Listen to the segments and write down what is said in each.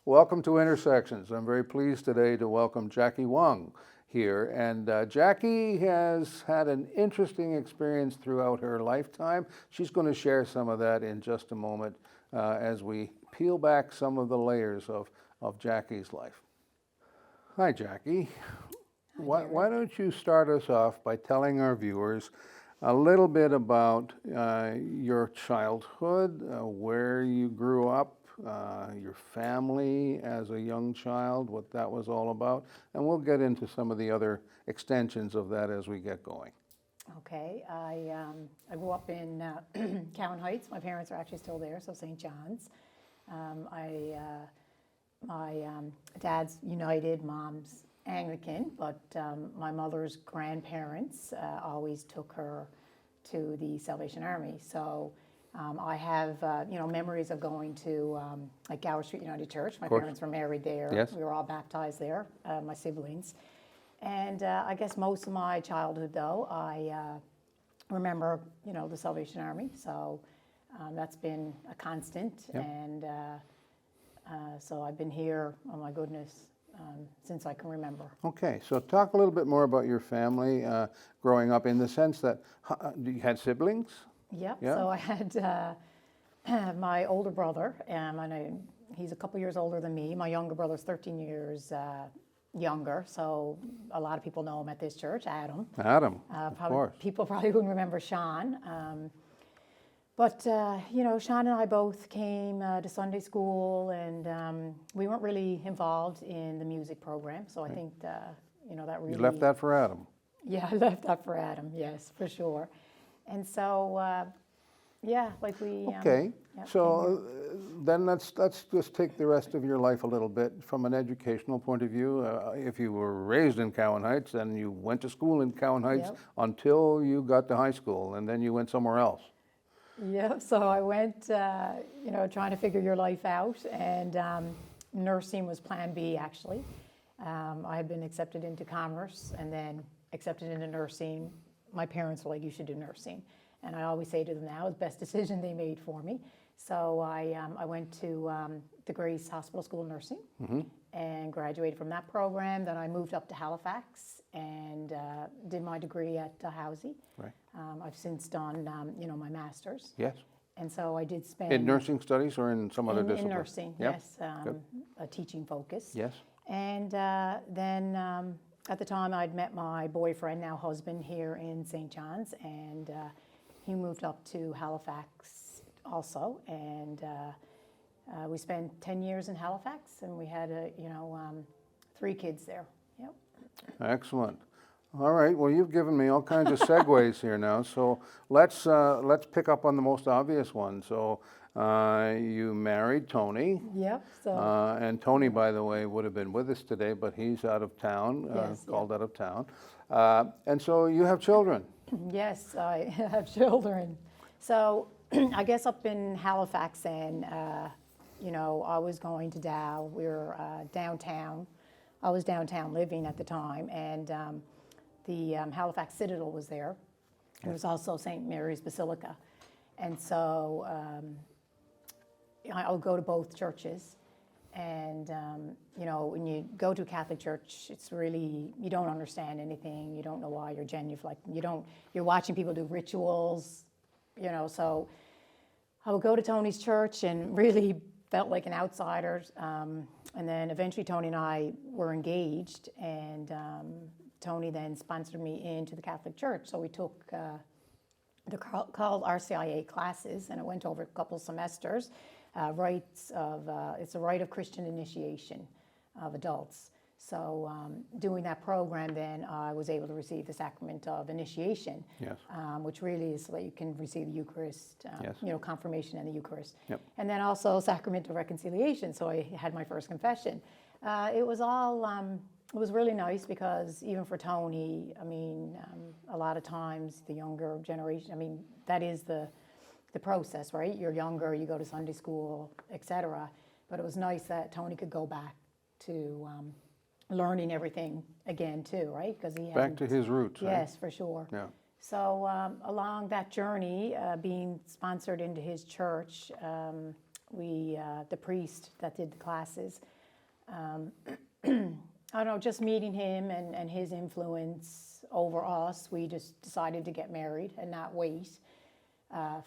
Welcome to Intersections. I'm very pleased today to welcome Jackie Wong here. And Jackie has had an interesting experience throughout her lifetime. She's going to share some of that in just a moment as we peel back some of the layers of Jackie's life. Hi, Jackie. Why don't you start us off by telling our viewers a little bit about your childhood, where you grew up, your family as a young child, what that was all about, and we'll get into some of the other extensions of that as we get going. Okay, I grew up in Cowan Heights. My parents are actually still there, so St. John's. My dad's United, mom's Anglican, but my mother's grandparents always took her to the Salvation Army. So I have memories of going to like Gower Street United Church. My parents were married there. Yes. We were all baptized there, my siblings. And I guess most of my childhood, though, I remember, the Salvation Army. So that's been a constant. Yep. And so I've been here, oh my goodness, since I can remember. Okay, so talk a little bit more about your family growing up in the sense that you had siblings? Yep. Yeah. So I had my older brother, and he's a couple years older than me. My younger brother's 13 years younger, so a lot of people know him at this church, Adam. Adam, of course. People probably wouldn't remember Sean. But Sean and I both came to Sunday school, and we weren't really involved in the music program. So I think, that really... You left that for Adam. Yeah, I left that for Adam, yes, for sure. And so, like we... Okay, so then let's just take the rest of your life a little bit from an educational point of view. If you were raised in Cowan Heights, then you went to school in Cowan Heights until you got to high school, and then you went somewhere else. Yeah, so I went, trying to figure your life out, and nursing was plan B, actually. I had been accepted into commerce and then accepted into nursing. My parents were like, you should do nursing. And I always say to them now, it's the best decision they made for me. So I went to the Grace Hospital School of Nursing and graduated from that program. Then I moved up to Halifax and did my degree at Housie. Right. I've since done, my master's. Yes. And so I did spend... In nursing studies or in some other discipline? In nursing, Yep. yes. A teaching focus. Yes. And then at the time I'd met my boyfriend, now husband, here in St. John's, and he moved up to Halifax also, and we spent 10 years in Halifax, and we had 3 kids there. Yep. Excellent. All right. Well, you've given me all kinds of segues here now. So let's pick up on the most obvious one. So you married Tony. Yep. So. And Tony, by the way, would have been with us today, but he's out of town. Yes, called out of town. And so you have children. Yes, I have children. So I guess up in Halifax, and I was going to Dow. We were downtown. I was downtown living at the time, and the Halifax Citadel was there. There was also St. Mary's Basilica. And so I'll go to both churches. And, when you go to a Catholic church, it's really, you don't understand anything. You don't know why you're genuflecting. You're watching people do rituals, So I would go to Tony's church and really felt like an outsider. And then eventually Tony and I were engaged, and Tony then sponsored me into the Catholic Church. So we took called RCIA classes, and it went over a couple semesters. It's a rite of Christian initiation of adults. So doing that program, then I was able to receive the sacrament of initiation, Yes. Which really is so that you can receive the Eucharist, Yes. Confirmation and the Eucharist. Yep. And then also sacrament of reconciliation. So I had my first confession. It was all, it was really nice because even for Tony, a lot of times the younger generation, that is the process, right? You're younger, you go to Sunday school, etc. But it was nice that Tony could go back to learning everything again too, right? Because he back to his roots. Yes, right? for sure. Yeah. So along that journey, being sponsored into his church, the priest that did the classes, I don't know, just meeting him and his influence over us, we just decided to get married and not wait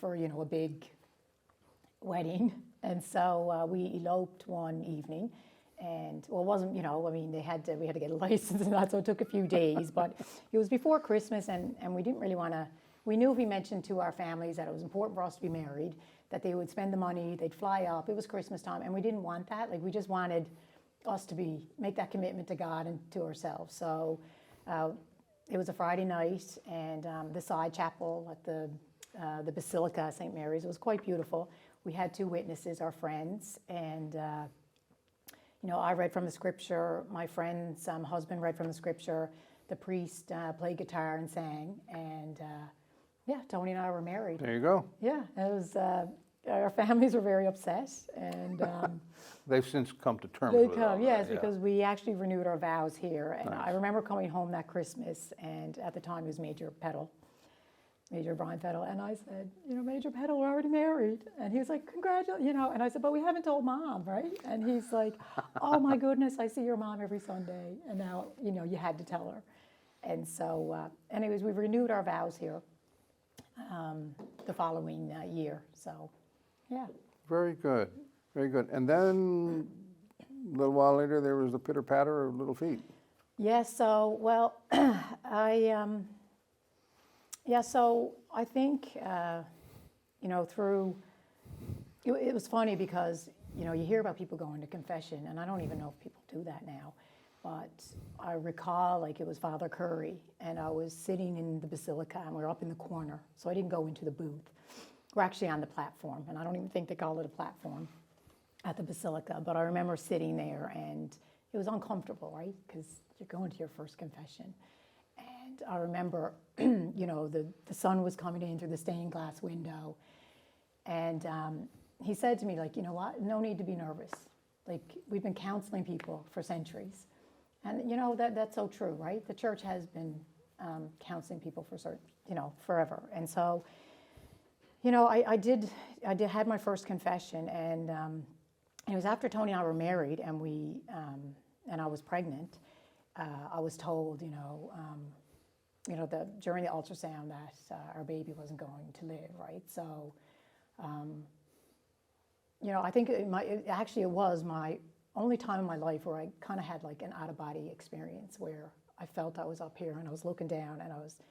for, a big wedding. And so we eloped one evening. And, well, it wasn't, I mean, we had to get a license and that, so it took a few days. But it was before Christmas, and we didn't really want to, we knew if we mentioned to our families that it was important for us to be married, that they would spend the money, they'd fly up. It was Christmas time, and we didn't want that. Like, we just wanted us to make that commitment to God and to ourselves. So it was a Friday night, and the side chapel at the Basilica of St. Mary's, it was quite beautiful. We had 2 witnesses, our friends, and I read from the scripture. My friend's husband read from the scripture. The priest played guitar and sang, and Tony and I were married. There you go. Yeah, it was. Our families were very upset, and They've since come to terms they with come. all Yes, that, yeah. because we actually renewed our vows here, and Nice. I remember coming home that Christmas, and at the time it was Major Brian Peddle, and I said, Major Peddle, we're already married, and he was like, congratulations, and I said, but we haven't told Mom, right? And he's like, oh my goodness, I see your mom every Sunday, and now, you had to tell her. And so, anyways, we renewed our vows here the following year, so, yeah. Very good, very good. And then a little while later, there was the pitter patter of little feet. Yes, so, well, so I think, through, it was funny because, you hear about people going to confession, and I don't even know if people do that now, but I recall, like, it was Father Curry, and I was sitting in the Basilica, and we were up in the corner, so I didn't go into the booth. We're actually on the platform, and I don't even think they call it a platform at the Basilica, but I remember sitting there, and it was uncomfortable, right? Because you're going to your first confession. And I remember, the sun was coming in through the stained glass window, and he said to me, like, you know what, no need to be nervous. Like, we've been counseling people for centuries. And, that's so true, right? The church has been counseling people for forever. And so, I did had my first confession, and it was after Tony and I were married, and and I was pregnant. I was told, during the ultrasound that our baby wasn't going to live, right? So, I think it was my only time in my life where I kind of had like an out-of-body experience where I felt I was up here and I was looking down and I was,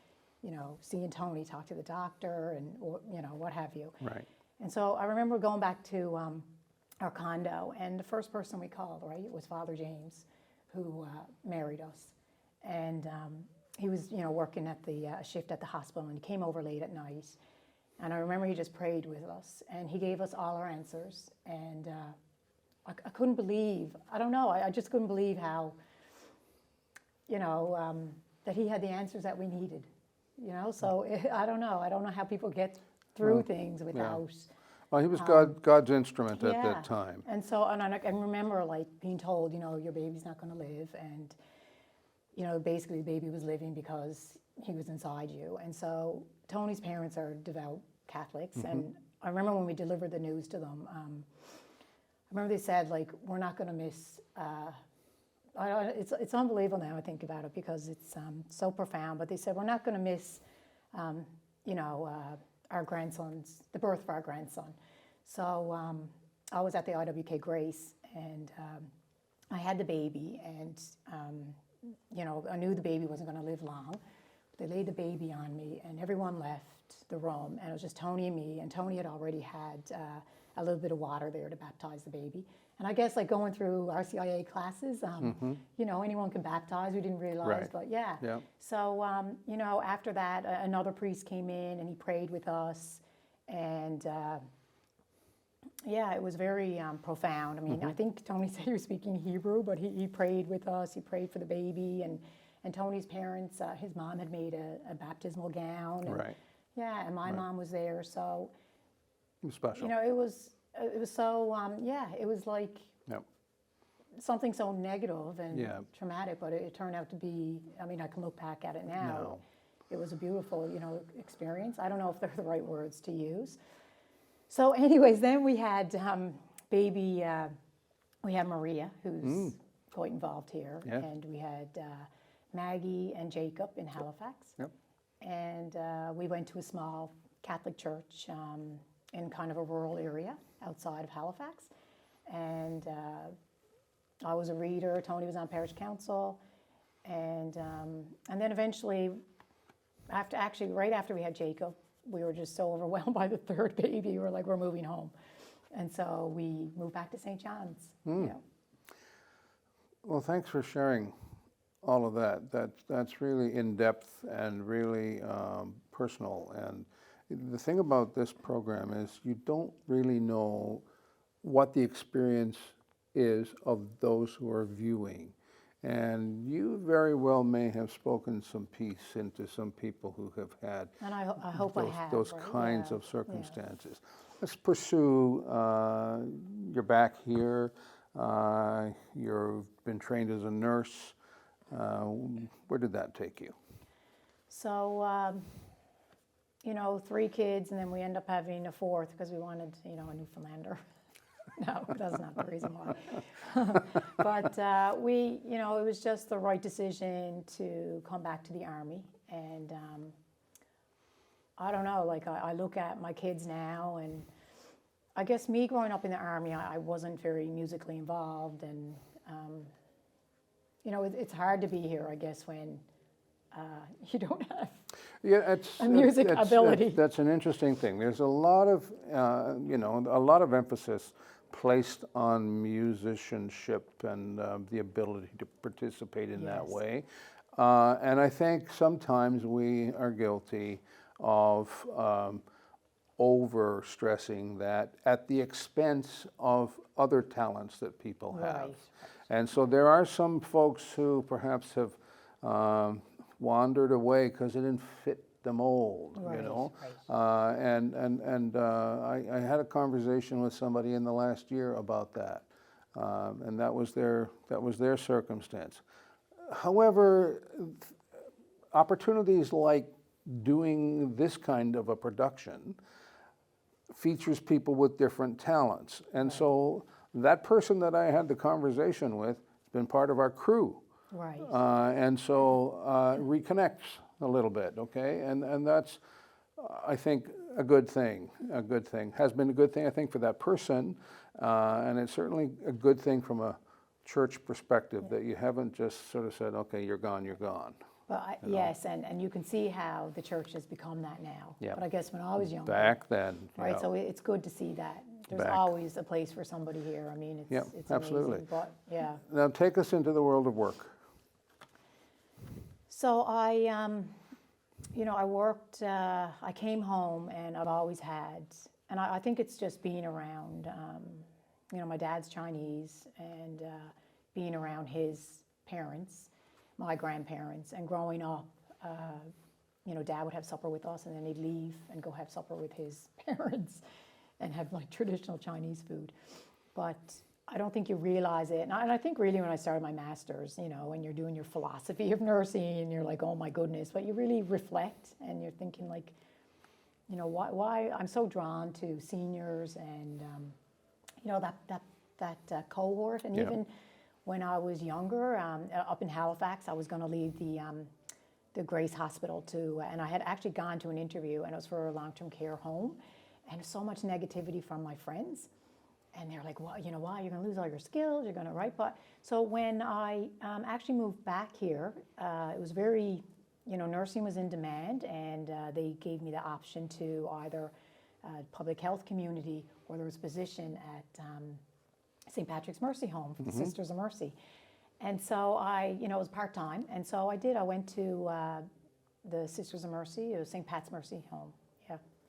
seeing Tony talk to the doctor and, what have you. Right. And so I remember going back to our condo, and the first person we called, right, was Father James, who married us. And he was, working at the shift at the hospital, and he came over late at night. And I remember he just prayed with us, and he gave us all our answers. And I couldn't believe, I don't know, I just couldn't believe how, that he had the answers that we needed. So I don't know how people get through things without. Well, he was God's instrument at that time. And so, and I remember like being told, your baby's not going to live, and basically the baby was living because he was inside you. And so Tony's parents are devout Catholics, and I remember when we delivered the news to them, I remember they said, like, we're not going to miss. It's unbelievable now I think about it because it's so profound. But they said we're not going to miss, our grandson's, the birth of our grandson. So I was at the IWK Grace, and I had the baby, and I knew the baby wasn't going to live long. They laid the baby on me, and everyone left the room, and it was just Tony and me. And Tony had already had a little bit of water there to baptize the baby. And I guess like going through RCIA classes, anyone can baptize. We didn't realize, Right. but yeah. So, after that, another priest came in and he prayed with us. And it was very profound. I mean, I think Tony said he was speaking Hebrew, but he prayed with us. He prayed for the baby. And Tony's parents, his mom had made a baptismal gown. And, Right. Yeah, and my mom was there. So, It was special. it was so, it was like Yep. something so negative and Yeah. traumatic, but it turned out to be, I mean, I can look back at it now. No. It was a beautiful, experience. I don't know if they're the right words to use. So anyways, then we had baby, we had Maria, who's quite involved here. Yes. And we had Maggie and Jacob in Halifax. Yep. And we went to a small Catholic church in kind of a rural area outside of Halifax. And I was a reader, Tony was on parish council. And then eventually, right after we had Jacob, we were just so overwhelmed by the third baby. We were like, we're moving home. And so we moved back to St. John's. Yeah. Well, thanks for sharing all of that. That's really in-depth and really personal. And the thing about this program is you don't really know what the experience is of those who are viewing. And you very well may have spoken some peace into some people who have had And I hope I have. those right? kinds Yeah. of circumstances. Let's pursue, you're back here, you've been trained as a nurse. Where did that take you? So, 3 kids, and then we end up having a 4th because we wanted, a Newfoundlander. No, that's not the reason why. But it was just the right decision to come back to the Army. And I don't know, like I look at my kids now, and I guess me growing up in the Army, I wasn't very musically involved. And, it's hard to be here, I guess, when you don't have a music ability. That's an interesting thing. There's a lot of, a lot of emphasis placed on musicianship and the ability to participate in that way. And I think sometimes we are guilty of over-stressing that at the expense of other talents that people have. Right. And so there are some folks who perhaps have wandered away because it didn't fit the mold, Right, right. I had a conversation with somebody in the last year about that, and that was their circumstance. However, opportunities like doing this kind of a production features people with different talents, and so that person that I had the conversation with has been part of our crew. Right. And so reconnects a little bit, okay? And that's, I think, a good thing, has been a good thing, I think, for that person, and it's certainly a good thing from a church perspective that you haven't just sort of said, okay, you're gone. But yes, and you can see how the church has become that now. Yeah. But I guess when I was younger. Back then. Right, yeah. so it's good to see that. There's Back. always a place for somebody here. I mean, it's absolutely. amazing. But, yeah. Now take us into the world of work. So I worked, I came home, and I've always had, and I think it's just being around, my dad's Chinese, and being around his parents, my grandparents, and growing up, Dad would have supper with us, and then he'd leave and go have supper with his parents and have like traditional Chinese food. But I don't think you realize it. And I think really when I started my master's, when you're doing your philosophy of nursing, and you're like, oh my goodness, but you really reflect, and you're thinking like, why I'm so drawn to seniors and, that cohort. And even when I was younger, up in Halifax, I was going to leave the Grace Hospital and I had actually gone to an interview, and it was for a long-term care home, and so much negativity from my friends. And they're like, well, why? You're going to lose all your skills. You're going to write. But so when I actually moved back here, it was very, nursing was in demand, and they gave me the option to either public health community, or there was a position at St. Patrick's Mercy Home for the Sisters of Mercy. And so it was part-time. And so I did. I went to the Sisters of Mercy, it was St. Pat's Mercy Home.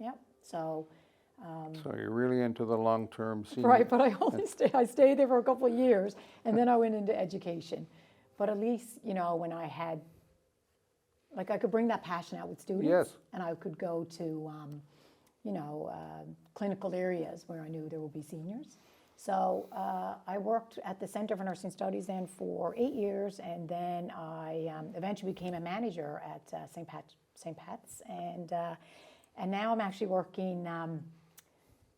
Yeah. So you're really into the long-term senior. right, but I stayed there for a couple of years, and then I went into education. But at least, when I had, I could bring that passion out with students. Yes. And I could go to, clinical areas where I knew there would be seniors. So I worked at the Center for Nursing Studies then for 8 years, and then I eventually became a manager at St. Pat's, and now I'm actually working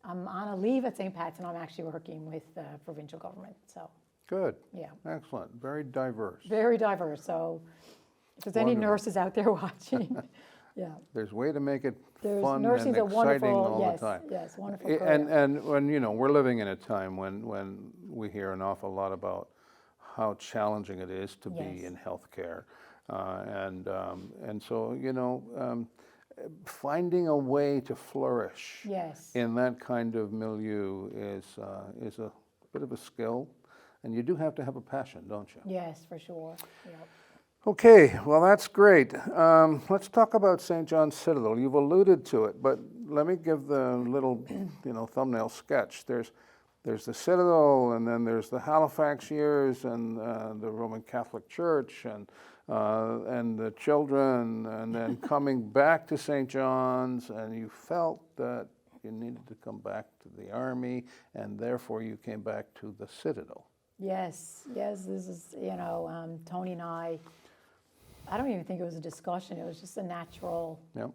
I'm on a leave at St. Pat's, and I'm actually working with the provincial government. So Good. yeah, Excellent. Very diverse. very diverse. So if there's any Wonderful. nurses out there watching, yeah, There's way to make it there's fun and nursing's a exciting wonderful, all yes, the time. yes, wonderful I- career. And when, we're living in a time when we hear an awful lot about how challenging it is to be Yes. in healthcare. And so, finding a way to flourish Yes. in that kind of milieu is a bit of a skill. And you do have to have a passion, don't you? Yes, for sure. Yep. Okay, well, that's great. Let's talk about St. John's Citadel. You've alluded to it, but let me give the little, thumbnail sketch. There's the Citadel, and then there's the Halifax years, and the Roman Catholic Church, and the children, and then coming back to St. John's, and you felt that you needed to come back to the army, and therefore you came back to the Citadel. Yes, this is, Tony and I don't even think it was a discussion. It was just a natural. Yep.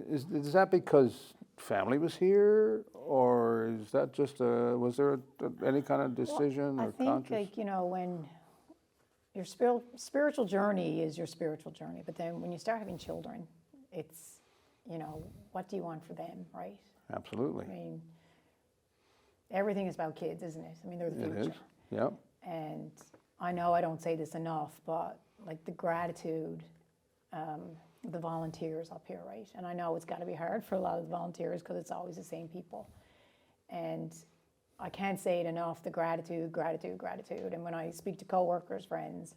Is that because family was here, or is that just was there any kind of decision or I think, conscious? when your spiritual journey is your spiritual journey, but then when you start having children, it's, what do you want for them, right? Absolutely. I mean, everything is about kids, isn't it? I mean, they're the It future. is. Yep. And I know I don't say this enough, but like the gratitude, the volunteers up here, right? And I know it's got to be hard for a lot of the volunteers because it's always the same people. And I can't say it enough, the gratitude. And when I speak to coworkers, friends,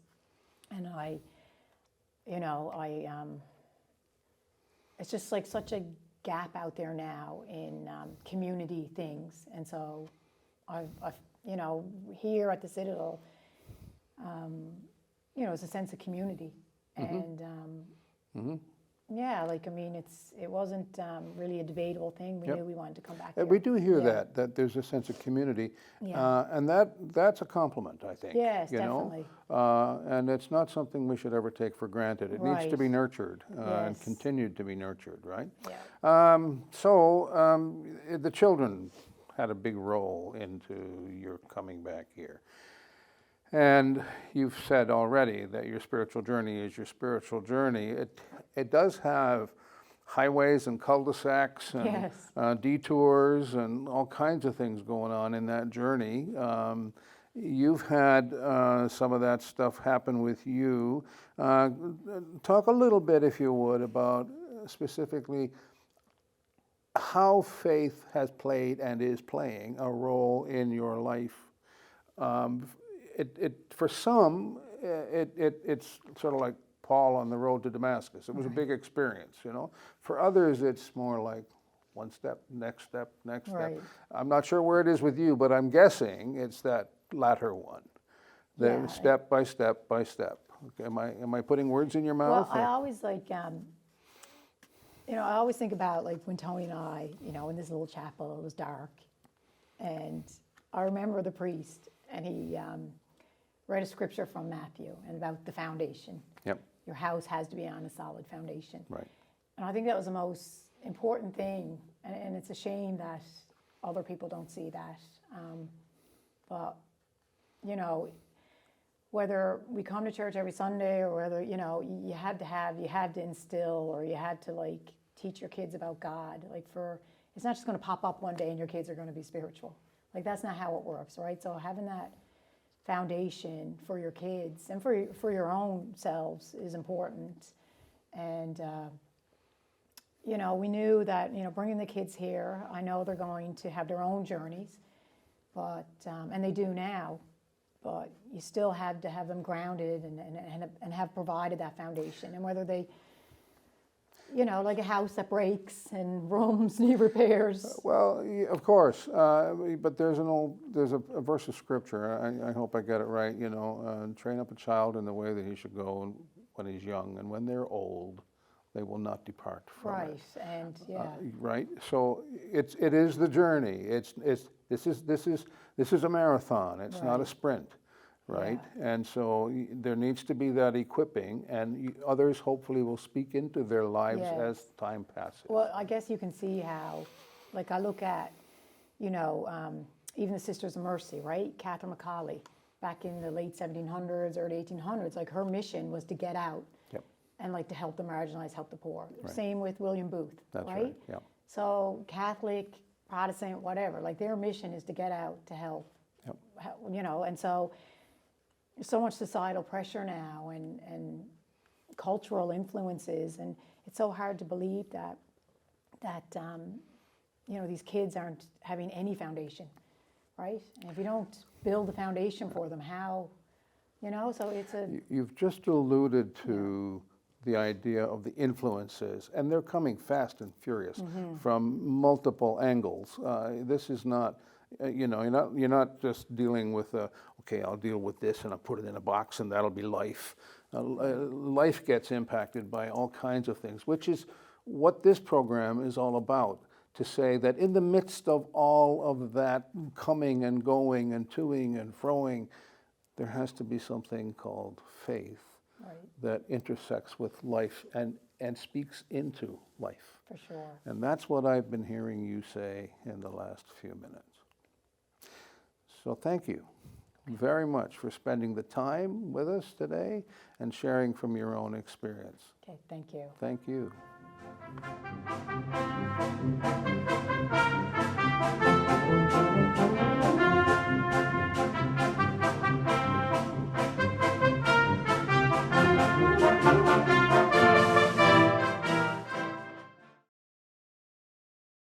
and it's just like such a gap out there now in community things. And so I've here at the Citadel, it's a sense of community. And yeah, it wasn't really a debatable thing. We Yep. knew we wanted to come back And here. we do hear Yeah. that there's a sense of community, Yeah. and that's a compliment, I think. Yes, you know? definitely. And it's not something we should ever take for granted. It needs to Right. be nurtured and Yes. continued to be nurtured, right? Yeah. The children had a big role into your coming back here. And you've said already that your spiritual journey is your spiritual journey. It does have highways and cul-de-sacs and Yes. detours and all kinds of things going on in that journey. You've had some of that stuff happen with you. Talk a little bit, if you would, about specifically how faith has played and is playing a role in your life. For some, it's sort of like Paul on the road to Damascus. It was a big experience, For others, it's more like one step, next step, next Right. step. I'm not sure where it is with you, but I'm guessing it's that latter one, Yeah. step by step by step. Okay, am I putting words in your Well, mouth? I or- always I always think about when Tony and I, in this little chapel, it was dark, and I remember the priest, and he read a scripture from Matthew and about the foundation. Yep, Your house has to be on a solid foundation. right. And I think that was the most important thing, and it's a shame that other people don't see that. But, whether we come to church every Sunday or whether, you had to instill, or you had to teach your kids about God. It's not just going to pop up one day and your kids are going to be spiritual. That's not how it works, right? So having that foundation for your kids and for your own selves is important. And, we knew that, bringing the kids here, I know they're going to have their own journeys, but, and they do now, but you still have to have them grounded and have provided that foundation. And whether they, like a house that breaks and rooms need repairs. Well, of course, but there's a verse of scripture. I hope I get it right. Train up a child in the way that he should go when he's young, and when they're old, they will not depart from Right, it. and yeah. Right. So it is the journey. This is a marathon. It's not a Right. sprint. Right. And so there needs to be that equipping, and others hopefully will speak into their lives Yes. as time passes. Well, I guess you can see how, I look at even the Sisters of Mercy, right? Catherine McCauley, back in the late 1700s, early 1800s, like her mission was to get out Yep. and like to help the marginalized, help the poor. Same with William Booth, That's right? right. Yeah. So Catholic, Protestant, whatever, like their mission is to get out to help, Yep. and so there's so much societal pressure now and cultural influences, and it's so hard to believe that these kids aren't having any foundation, right? And if you don't build the foundation for them, how, so it's a... You've just alluded to the idea of the influences, and they're coming fast and furious from multiple angles. This is not, you're not just dealing with, okay, I'll deal with this and I'll put it in a box and that'll be life. Life gets impacted by all kinds of things, which is what this program is all about. To say that in the midst of all of that coming and going and toing and froing, there has to be something called faith that intersects with life and speaks into life. For sure. And that's what I've been hearing you say in the last few minutes. So thank you very much for spending the time with us today and sharing from your own experience. Okay, thank you. Thank you.